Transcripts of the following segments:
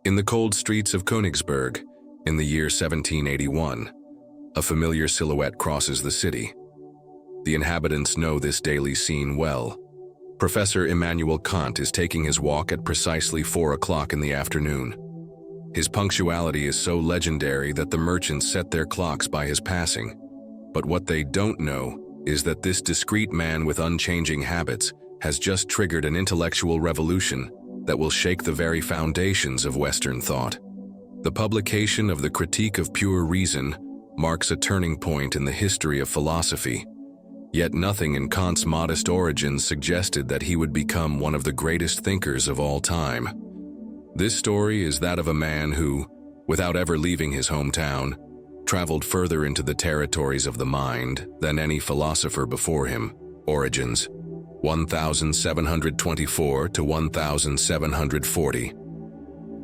In the cold streets of Königsberg, in the year 1781, a familiar silhouette crosses the city. The inhabitants know this daily scene well. Professor Immanuel Kant is taking his walk at precisely 4 o'clock in the afternoon. His punctuality is so legendary that the merchants set their clocks by his passing. But what they don't know is that this discreet man with unchanging habits has just triggered an intellectual revolution that will shake the very foundations of Western thought. The publication of the Critique of Pure Reason marks a turning point in the history of philosophy. Yet nothing in Kant's modest origins suggested that he would become one of the greatest thinkers of all time. This story is that of a man who, without ever leaving his hometown, traveled further into the territories of the mind than any philosopher before him. Origins, 1724 to 1740.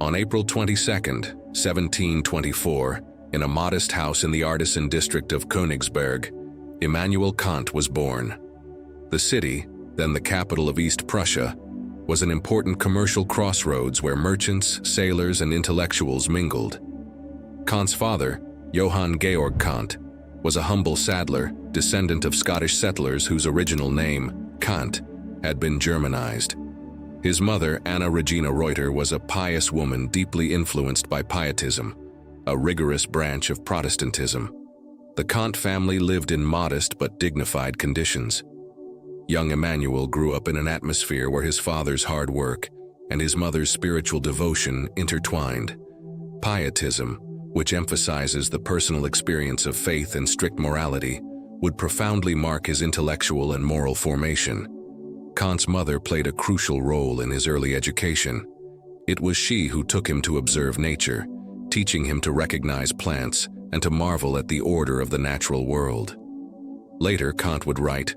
On April 22, 1724, in a modest house in the artisan district of Königsberg, Immanuel Kant was born. The city, then the capital of East Prussia, was an important commercial crossroads where merchants, sailors, and intellectuals mingled. Kant's father, Johann Georg Kant, was a humble saddler, descendant of Scottish settlers whose original name, Kant, had been Germanized. His mother, Anna Regina Reuter, was a pious woman deeply influenced by Pietism, a rigorous branch of Protestantism. The Kant family lived in modest but dignified conditions. Young Immanuel grew up in an atmosphere where his father's hard work and his mother's spiritual devotion intertwined. Pietism, which emphasizes the personal experience of faith and strict morality, would profoundly mark his intellectual and moral formation. Kant's mother played a crucial role in his early education. It was she who took him to observe nature, teaching him to recognize plants and to marvel at the order of the natural world. Later, Kant would write,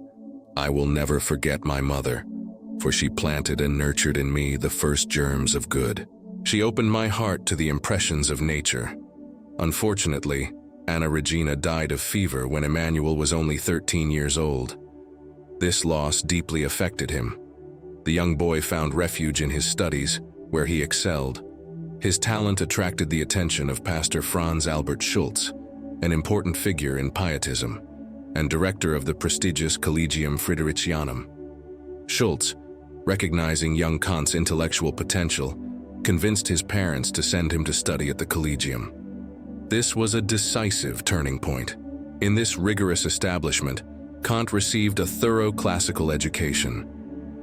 "I will never forget my mother, for she planted and nurtured in me the first germs of good. She opened my heart to the impressions of nature." Unfortunately, Anna Regina died of fever when Immanuel was only 13 years old. This loss deeply affected him. The young boy found refuge in his studies, where he excelled. His talent attracted the attention of Pastor Franz Albert Schultz, an important figure in Pietism, and director of the prestigious Collegium Fridericianum. Schultz, recognizing young Kant's intellectual potential, convinced his parents to send him to study at the Collegium. This was a decisive turning point. In this rigorous establishment, Kant received a thorough classical education.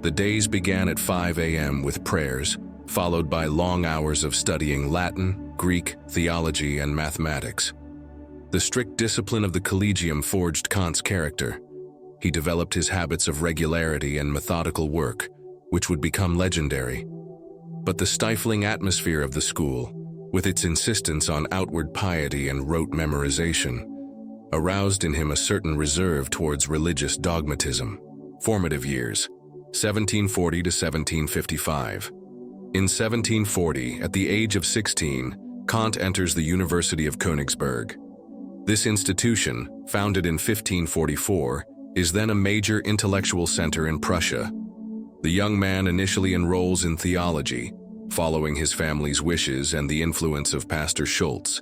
The days began at 5 a.m. with prayers, followed by long hours of studying Latin, Greek, theology, and mathematics. The strict discipline of the Collegium forged Kant's character. He developed his habits of regularity and methodical work, which would become legendary. But the stifling atmosphere of the school, with its insistence on outward piety and rote memorization, aroused in him a certain reserve towards religious dogmatism. Formative years, 1740 to 1755. In 1740, at the age of 16, Kant enters the University of Königsberg. This institution, founded in 1544, is then a major intellectual center in Prussia. The young man initially enrolls in theology, following his family's wishes and the influence of Pastor Schultz,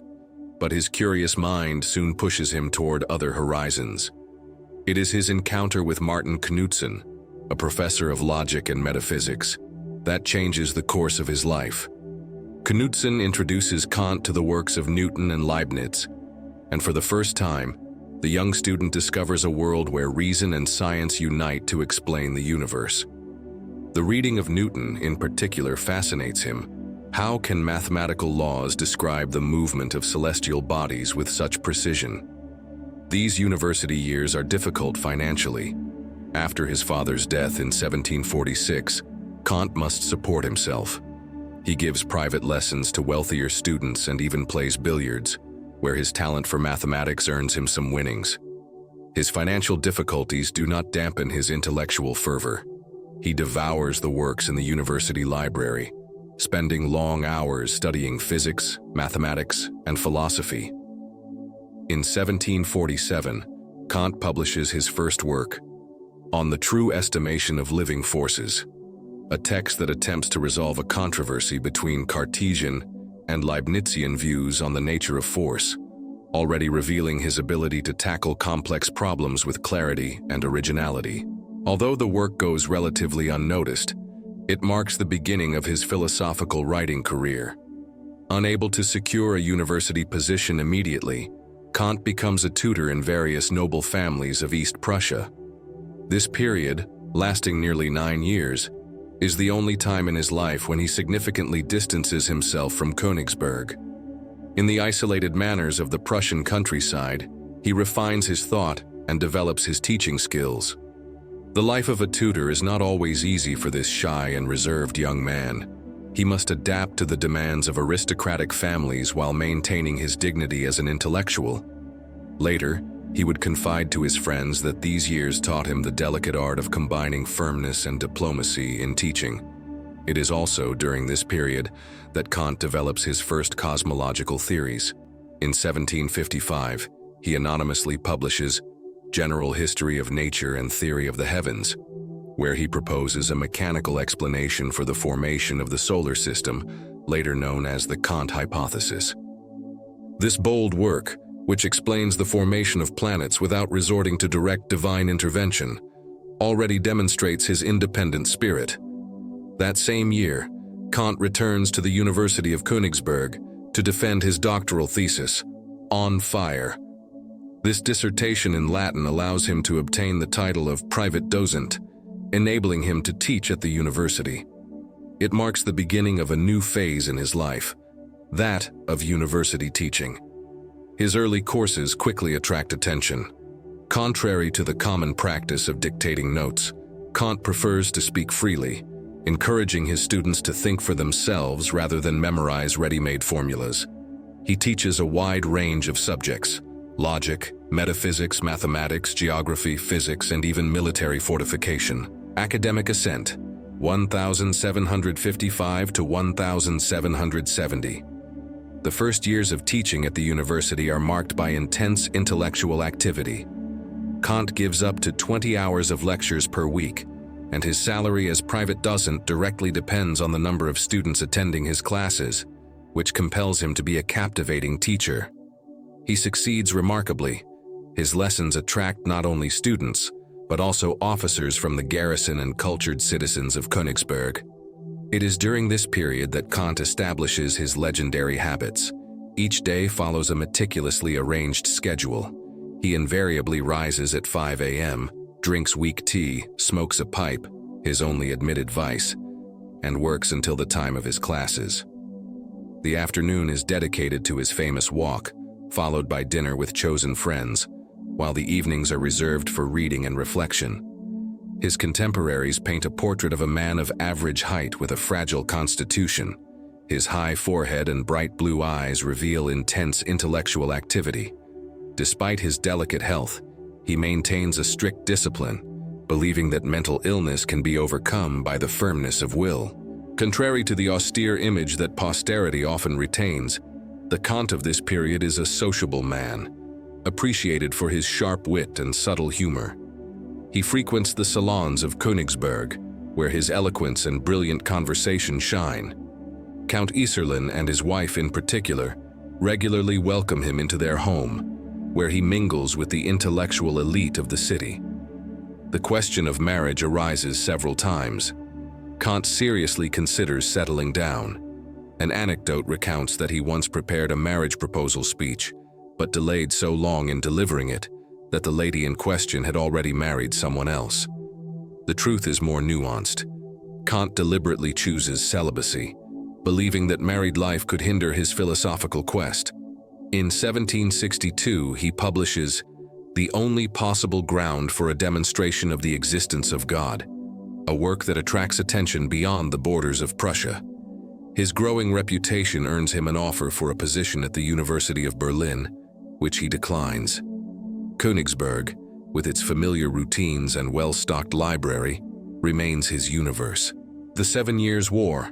but his curious mind soon pushes him toward other horizons. It is his encounter with Martin Knudsen, a professor of logic and metaphysics, that changes the course of his life. Knudsen introduces Kant to the works of Newton and Leibniz, and for the first time, the young student discovers a world where reason and science unite to explain the universe. The reading of Newton, in particular, fascinates him. How can mathematical laws describe the movement of celestial bodies with such precision? These university years are difficult financially. After his father's death in 1746, Kant must support himself. He gives private lessons to wealthier students and even plays billiards, where his talent for mathematics earns him some winnings. His financial difficulties do not dampen his intellectual fervor. He devours the works in the university library, spending long hours studying physics, mathematics, and philosophy. In 1747, Kant publishes his first work, On the True Estimation of Living Forces, a text that attempts to resolve a controversy between Cartesian and Leibnizian views on the nature of force, already revealing his ability to tackle complex problems with clarity and originality. Although the work goes relatively unnoticed, it marks the beginning of his philosophical writing career. Unable to secure a university position immediately, Kant becomes a tutor in various noble families of East Prussia. This period, lasting nearly 9 years, is the only time in his life when he significantly distances himself from Königsberg. In the isolated manners of the Prussian countryside, he refines his thought and develops his teaching skills. The life of a tutor is not always easy for this shy and reserved young man. He must adapt to the demands of aristocratic families while maintaining his dignity as an intellectual. Later, he would confide to his friends that these years taught him the delicate art of combining firmness and diplomacy in teaching. It is also during this period that Kant develops his first cosmological theories. In 1755, he anonymously publishes General History of Nature and Theory of the Heavens, where he proposes a mechanical explanation for the formation of the solar system, later known as the Kant hypothesis. This bold work, which explains the formation of planets without resorting to direct divine intervention, already demonstrates his independent spirit. That same year, Kant returns to the University of Königsberg to defend his doctoral thesis, On Fire. This dissertation in Latin allows him to obtain the title of private docent, enabling him to teach at the university. It marks the beginning of a new phase in his life, that of university teaching. His early courses quickly attract attention. Contrary to the common practice of dictating notes, Kant prefers to speak freely, encouraging his students to think for themselves rather than memorize ready-made formulas. He teaches a wide range of subjects: logic, metaphysics, mathematics, geography, physics, and even military fortification. Academic Ascent, 1755 to 1770. The first years of teaching at the university are marked by intense intellectual activity. Kant gives up to 20 hours of lectures per week, and his salary as private docent directly depends on the number of students attending his classes, which compels him to be a captivating teacher. He succeeds remarkably. His lessons attract not only students, but also officers from the garrison and cultured citizens of Königsberg. It is during this period that Kant establishes his legendary habits. Each day follows a meticulously arranged schedule. He invariably rises at 5 a.m., drinks weak tea, smokes a pipe, his only admitted vice, and works until the time of his classes. The afternoon is dedicated to his famous walk, followed by dinner with chosen friends, while the evenings are reserved for reading and reflection. His contemporaries paint a portrait of a man of average height with a fragile constitution. His high forehead and bright blue eyes reveal intense intellectual activity. Despite his delicate health, he maintains a strict discipline, believing that mental illness can be overcome by the firmness of will. Contrary to the austere image that posterity often retains, the Kant of this period is a sociable man, appreciated for his sharp wit and subtle humor. He frequents the salons of Königsberg, where his eloquence and brilliant conversation shine. Count Iserlohn and his wife in particular regularly welcome him into their home, where he mingles with the intellectual elite of the city. The question of marriage arises several times. Kant seriously considers settling down. An anecdote recounts that he once prepared a marriage proposal speech, but delayed so long in delivering it that the lady in question had already married someone else. The truth is more nuanced. Kant deliberately chooses celibacy, believing that married life could hinder his philosophical quest. In 1762, he publishes The Only Possible Ground for a Demonstration of the Existence of God, a work that attracts attention beyond the borders of Prussia. His growing reputation earns him an offer for a position at the University of Berlin, which he declines. Königsberg, with its familiar routines and well-stocked library, remains his universe. The 7 Years' War,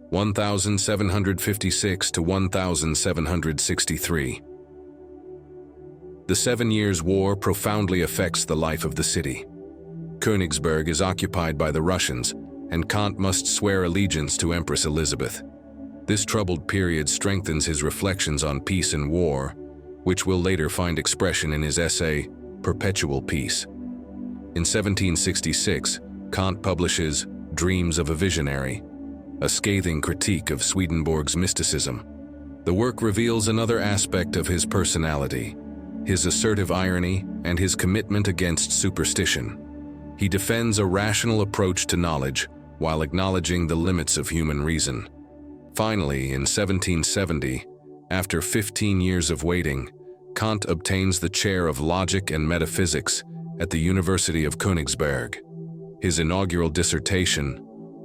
1756 to 1763. The 7 Years' War profoundly affects the life of the city. Königsberg is occupied by the Russians, and Kant must swear allegiance to Empress Elizabeth. This troubled period strengthens his reflections on peace and war, which will later find expression in his essay, Perpetual Peace. In 1766, Kant publishes Dreams of a Visionary, a scathing critique of Swedenborg's mysticism. The work reveals another aspect of his personality, his assertive irony and his commitment against superstition. He defends a rational approach to knowledge while acknowledging the limits of human reason. Finally, in 1770, after 15 years of waiting, Kant obtains the chair of logic and metaphysics at the University of Königsberg. His inaugural dissertation,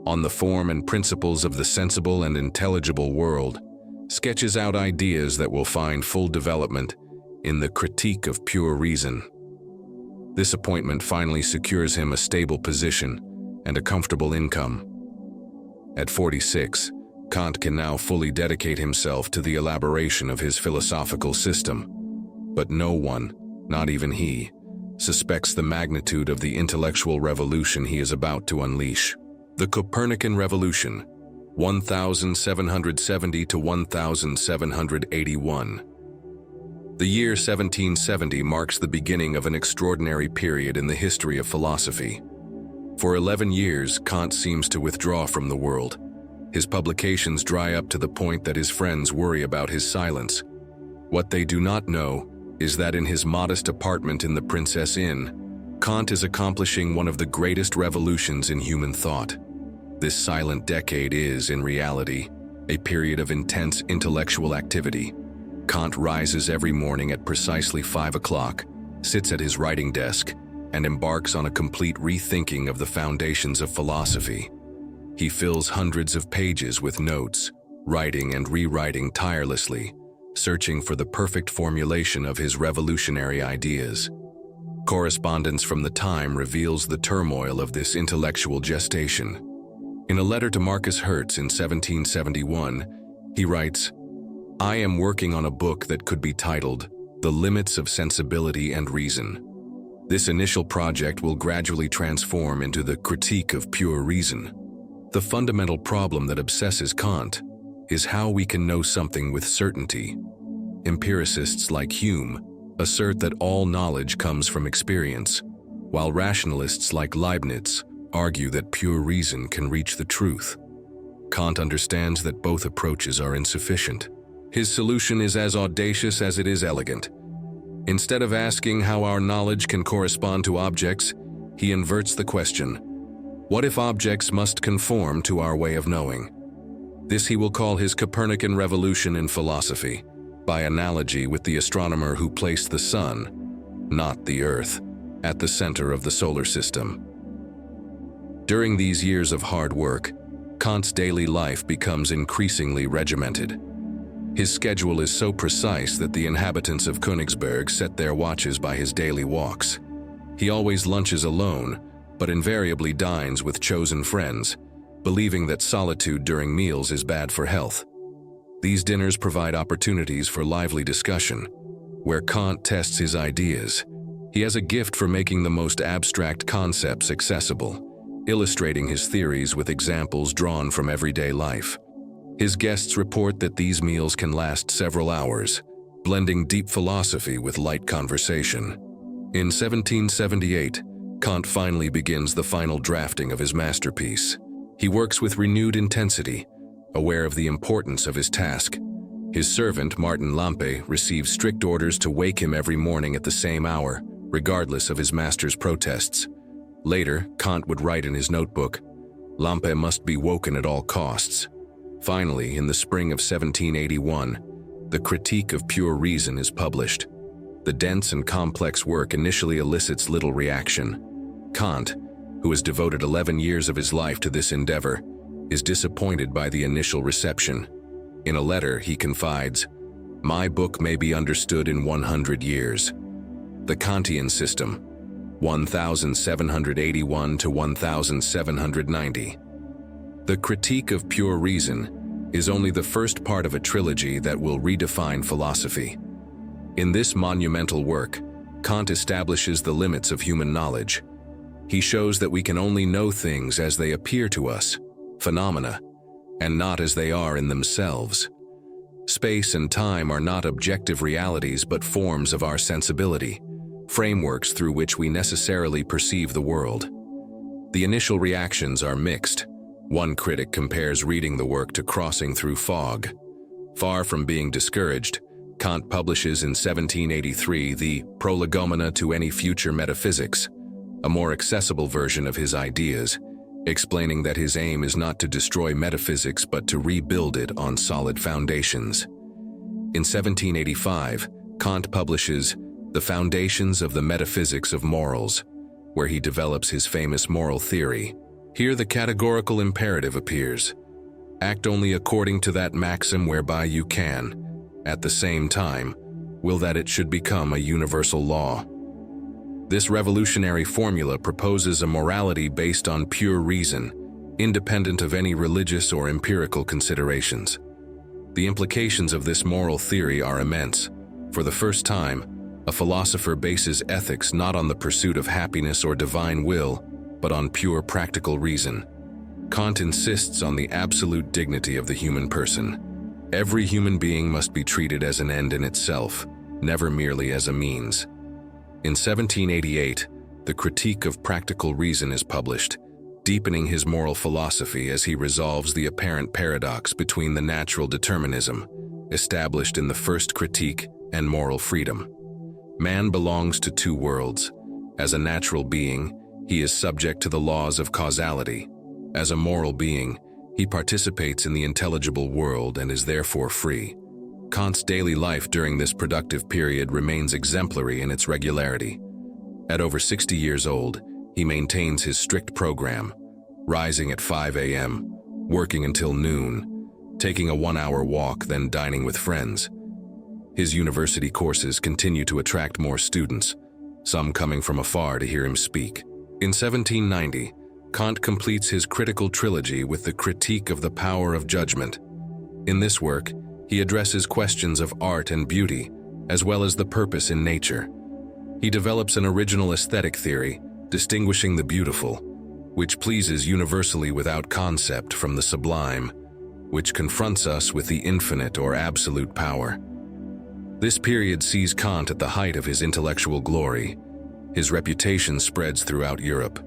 On the Form and Principles of the Sensible and Intelligible World, sketches out ideas that will find full development in the Critique of Pure Reason. This appointment finally secures him a stable position and a comfortable income. At 46, Kant can now fully dedicate himself to the elaboration of his philosophical system. But no one, not even he, suspects the magnitude of the intellectual revolution he is about to unleash. The Copernican Revolution, 1770 to 1781. The year 1770 marks the beginning of an extraordinary period in the history of philosophy. For 11 years, Kant seems to withdraw from the world. His publications dry up to the point that his friends worry about his silence. What they do not know is that in his modest apartment in the Princess Inn, Kant is accomplishing one of the greatest revolutions in human thought. This silent decade is, in reality, a period of intense intellectual activity. Kant rises every morning at precisely 5 o'clock, sits at his writing desk, and embarks on a complete rethinking of the foundations of philosophy. He fills hundreds of pages with notes, writing and rewriting tirelessly, searching for the perfect formulation of his revolutionary ideas. Correspondence from the time reveals the turmoil of this intellectual gestation. In a letter to Marcus Hertz in 1771, he writes, "I am working on a book that could be titled, The Limits of Sensibility and Reason. This initial project will gradually transform into the Critique of Pure Reason." The fundamental problem that obsesses Kant is how we can know something with certainty. Empiricists like Hume assert that all knowledge comes from experience, while rationalists like Leibniz argue that pure reason can reach the truth. Kant understands that both approaches are insufficient. His solution is as audacious as it is elegant. Instead of asking how our knowledge can correspond to objects, he inverts the question: what if objects must conform to our way of knowing? This he will call his Copernican revolution in philosophy, by analogy with the astronomer who placed the sun, not the Earth, at the center of the solar system. During these years of hard work, Kant's daily life becomes increasingly regimented. His schedule is so precise that the inhabitants of Königsberg set their watches by his daily walks. He always lunches alone, but invariably dines with chosen friends, believing that solitude during meals is bad for health. These dinners provide opportunities for lively discussion, where Kant tests his ideas. He has a gift for making the most abstract concepts accessible, illustrating his theories with examples drawn from everyday life. His guests report that these meals can last several hours, blending deep philosophy with light conversation. In 1778, Kant finally begins the final drafting of his masterpiece. He works with renewed intensity, aware of the importance of his task. His servant, Martin Lampe, receives strict orders to wake him every morning at the same hour, regardless of his master's protests. Later, Kant would write in his notebook, "Lampe must be woken at all costs." Finally, in the spring of 1781, the Critique of Pure Reason is published. The dense and complex work initially elicits little reaction. Kant, who has devoted 11 years of his life to this endeavor, is disappointed by the initial reception. In a letter, he confides, "My book may be understood in 100 years. The Kantian System, 1781 to 1790. The Critique of Pure Reason is only the first part of a trilogy that will redefine philosophy. In this monumental work, Kant establishes the limits of human knowledge. He shows that we can only know things as they appear to us, phenomena, and not as they are in themselves. Space and time are not objective realities but forms of our sensibility, frameworks through which we necessarily perceive the world. The initial reactions are mixed. One critic compares reading the work to crossing through fog. Far from being discouraged, Kant publishes in 1783 the Prolegomena to Any Future Metaphysics, a more accessible version of his ideas, explaining that his aim is not to destroy metaphysics but to rebuild it on solid foundations. In 1785, Kant publishes The Foundations of the Metaphysics of Morals, where he develops his famous moral theory. Here the categorical imperative appears. Act only according to that maxim whereby you can, at the same time, will that it should become a universal law. This revolutionary formula proposes a morality based on pure reason, independent of any religious or empirical considerations. The implications of this moral theory are immense. For the first time, a philosopher bases ethics not on the pursuit of happiness or divine will, but on pure practical reason. Kant insists on the absolute dignity of the human person. Every human being must be treated as an end in itself, never merely as a means. In 1788, the Critique of Practical Reason is published, deepening his moral philosophy as he resolves the apparent paradox between the natural determinism, established in the first Critique, and moral freedom. Man belongs to two worlds. As a natural being, he is subject to the laws of causality. As a moral being, he participates in the intelligible world and is therefore free. Kant's daily life during this productive period remains exemplary in its regularity. At over 60 years old, he maintains his strict program, rising at 5 a.m., working until noon, taking a 1-hour walk, then dining with friends. His university courses continue to attract more students, some coming from afar to hear him speak. In 1790, Kant completes his critical trilogy with the Critique of the Power of Judgment. In this work, he addresses questions of art and beauty, as well as the purpose in nature. He develops an original aesthetic theory, distinguishing the beautiful, which pleases universally without concept, from the sublime, which confronts us with the infinite or absolute power. This period sees Kant at the height of his intellectual glory. His reputation spreads throughout Europe,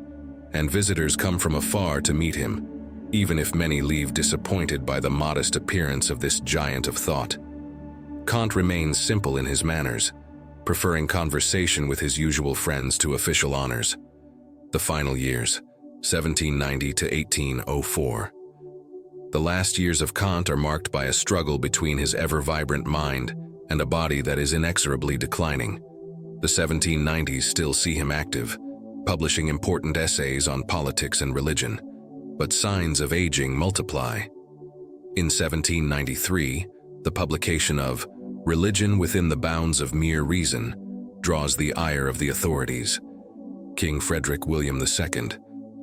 and visitors come from afar to meet him, even if many leave disappointed by the modest appearance of this giant of thought. Kant remains simple in his manners, preferring conversation with his usual friends to official honors. The final years, 1790 to 1804. The last years of Kant are marked by a struggle between his ever-vibrant mind and a body that is inexorably declining. The 1790s still see him active, publishing important essays on politics and religion, but signs of aging multiply. In 1793, the publication of Religion Within the Bounds of Mere Reason draws the ire of the authorities. King Frederick William II,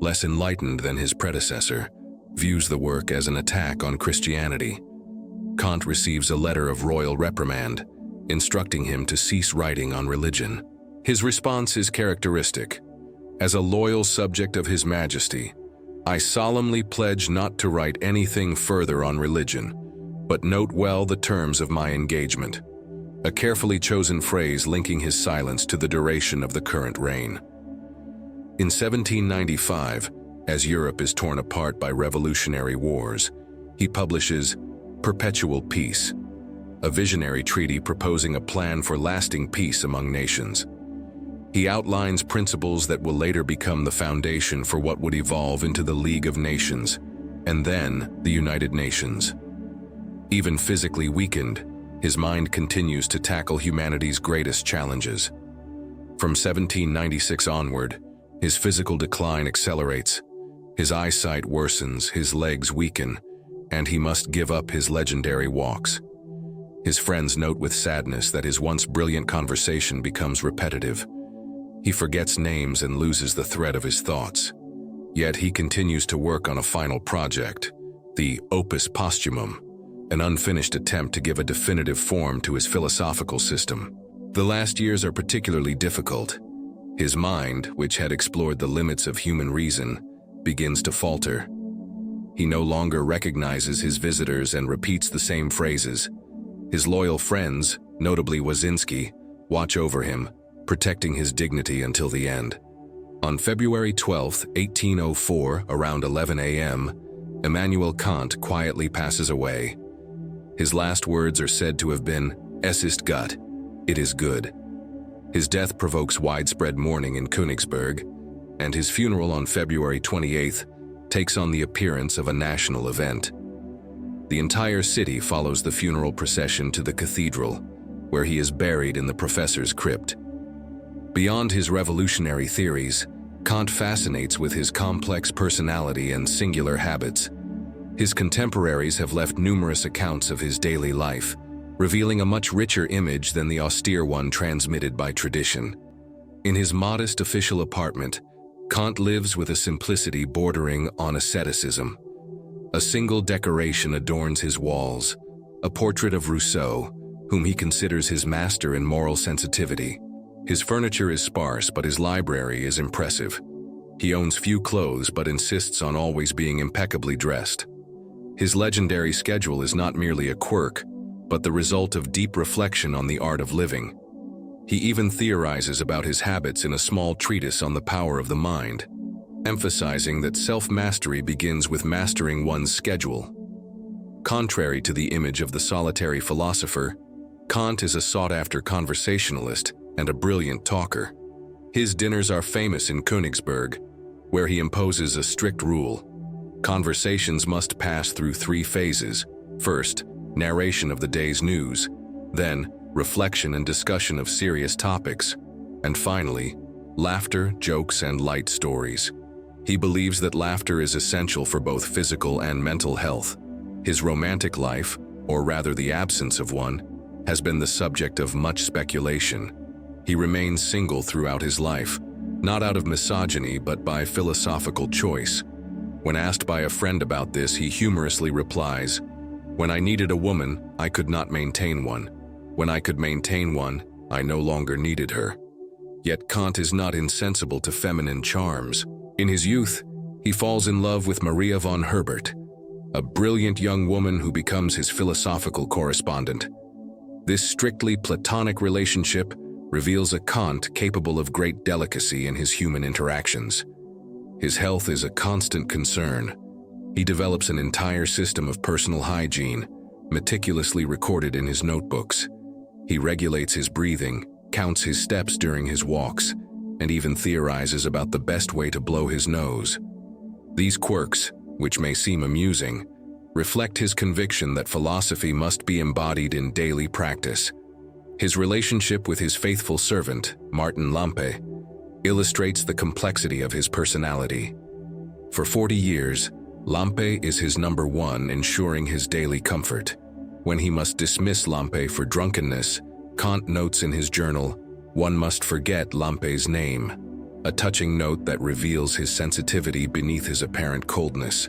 less enlightened than his predecessor, views the work as an attack on Christianity. Kant receives a letter of royal reprimand, instructing him to cease writing on religion. His response is characteristic. As a loyal subject of His Majesty, I solemnly pledge not to write anything further on religion, but note well the terms of my engagement, a carefully chosen phrase linking his silence to the duration of the current reign. In 1795, as Europe is torn apart by revolutionary wars, he publishes Perpetual Peace, a visionary treaty proposing a plan for lasting peace among nations. He outlines principles that will later become the foundation for what would evolve into the League of Nations, and then the United Nations. Even physically weakened, his mind continues to tackle humanity's greatest challenges. From 1796 onward, his physical decline accelerates, his eyesight worsens, his legs weaken, and he must give up his legendary walks. His friends note with sadness that his once brilliant conversation becomes repetitive. He forgets names and loses the thread of his thoughts. Yet he continues to work on a final project, the Opus Posthumum, an unfinished attempt to give a definitive form to his philosophical system. The last years are particularly difficult. His mind, which had explored the limits of human reason, begins to falter. He no longer recognizes his visitors and repeats the same phrases. His loyal friends, notably Wyszynski, watch over him, protecting his dignity until the end. On February 12, 1804, around 11 a.m., Immanuel Kant quietly passes away. His last words are said to have been, "Es ist gut," it is good. His death provokes widespread mourning in Königsberg, and his funeral on February 28 takes on the appearance of a national event. The entire city follows the funeral procession to the cathedral, where he is buried in the professor's crypt. Beyond his revolutionary theories, Kant fascinates with his complex personality and singular habits. His contemporaries have left numerous accounts of his daily life, revealing a much richer image than the austere one transmitted by tradition. In his modest official apartment, Kant lives with a simplicity bordering on asceticism. A single decoration adorns his walls, a portrait of Rousseau, whom he considers his master in moral sensitivity. His furniture is sparse, but his library is impressive. He owns few clothes, but insists on always being impeccably dressed. His legendary schedule is not merely a quirk, but the result of deep reflection on the art of living. He even theorizes about his habits in a small treatise on the power of the mind, emphasizing that self-mastery begins with mastering one's schedule. Contrary to the image of the solitary philosopher, Kant is a sought-after conversationalist and a brilliant talker. His dinners are famous in Königsberg, where he imposes a strict rule. Conversations must pass through 3 phases. First, narration of the day's news, then reflection and discussion of serious topics, and finally, laughter, jokes, and light stories. He believes that laughter is essential for both physical and mental health. His romantic life, or rather the absence of one, has been the subject of much speculation. He remains single throughout his life, not out of misogyny but by philosophical choice. When asked by a friend about this, he humorously replies, "When I needed a woman, I could not maintain one. When I could maintain one, I no longer needed her." Yet Kant is not insensible to feminine charms. In his youth, he falls in love with Maria von Herbert, a brilliant young woman who becomes his philosophical correspondent. This strictly platonic relationship reveals a Kant capable of great delicacy in his human interactions. His health is a constant concern. He develops an entire system of personal hygiene, meticulously recorded in his notebooks. He regulates his breathing, counts his steps during his walks, and even theorizes about the best way to blow his nose. These quirks, which may seem amusing, reflect his conviction that philosophy must be embodied in daily practice. His relationship with his faithful servant, Martin Lampe, illustrates the complexity of his personality. For 40 years, Lampe is his number one, ensuring his daily comfort. When he must dismiss Lampe for drunkenness, Kant notes in his journal, "One must forget Lampe's name," a touching note that reveals his sensitivity beneath his apparent coldness.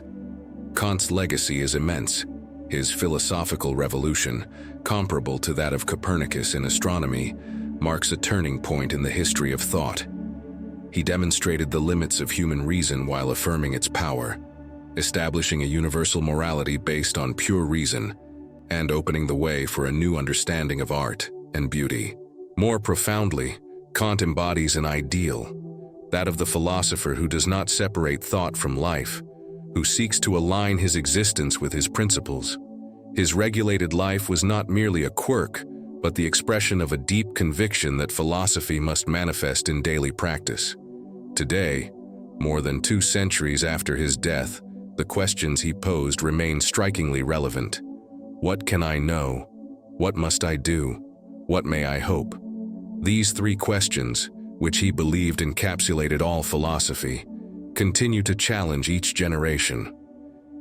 Kant's legacy is immense. His philosophical revolution, comparable to that of Copernicus in astronomy, marks a turning point in the history of thought. He demonstrated the limits of human reason while affirming its power, establishing a universal morality based on pure reason, and opening the way for a new understanding of art and beauty. More profoundly, Kant embodies an ideal, that of the philosopher who does not separate thought from life, who seeks to align his existence with his principles. His regulated life was not merely a quirk, but the expression of a deep conviction that philosophy must manifest in daily practice. Today, more than 2 centuries after his death, the questions he posed remain strikingly relevant. What can I know? What must I do? What may I hope? These 3 questions, which he believed encapsulated all philosophy, continue to challenge each generation.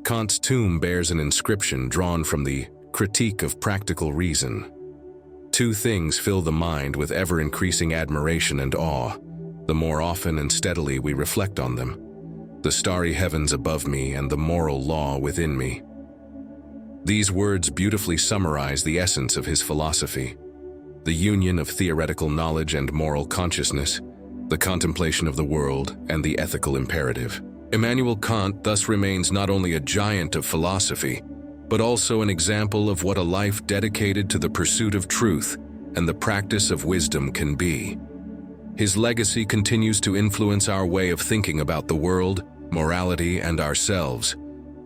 Kant's tomb bears an inscription drawn from the Critique of Practical Reason. 2 things fill the mind with ever-increasing admiration and awe, the more often and steadily we reflect on them: the starry heavens above me and the moral law within me. These words beautifully summarize the essence of his philosophy: the union of theoretical knowledge and moral consciousness, the contemplation of the world, and the ethical imperative. Immanuel Kant thus remains not only a giant of philosophy, but also an example of what a life dedicated to the pursuit of truth and the practice of wisdom can be. His legacy continues to influence our way of thinking about the world, morality, and ourselves,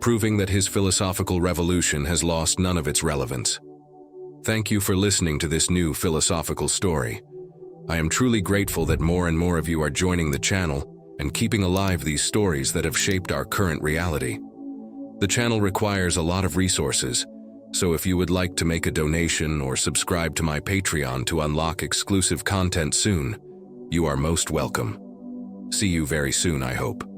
proving that his philosophical revolution has lost none of its relevance. Thank you for listening to this new philosophical story. I am truly grateful that more and more of you are joining the channel and keeping alive these stories that have shaped our current reality. The channel requires a lot of resources, so if you would like to make a donation or subscribe to my Patreon to unlock exclusive content soon, you are most welcome. See you very soon, I hope.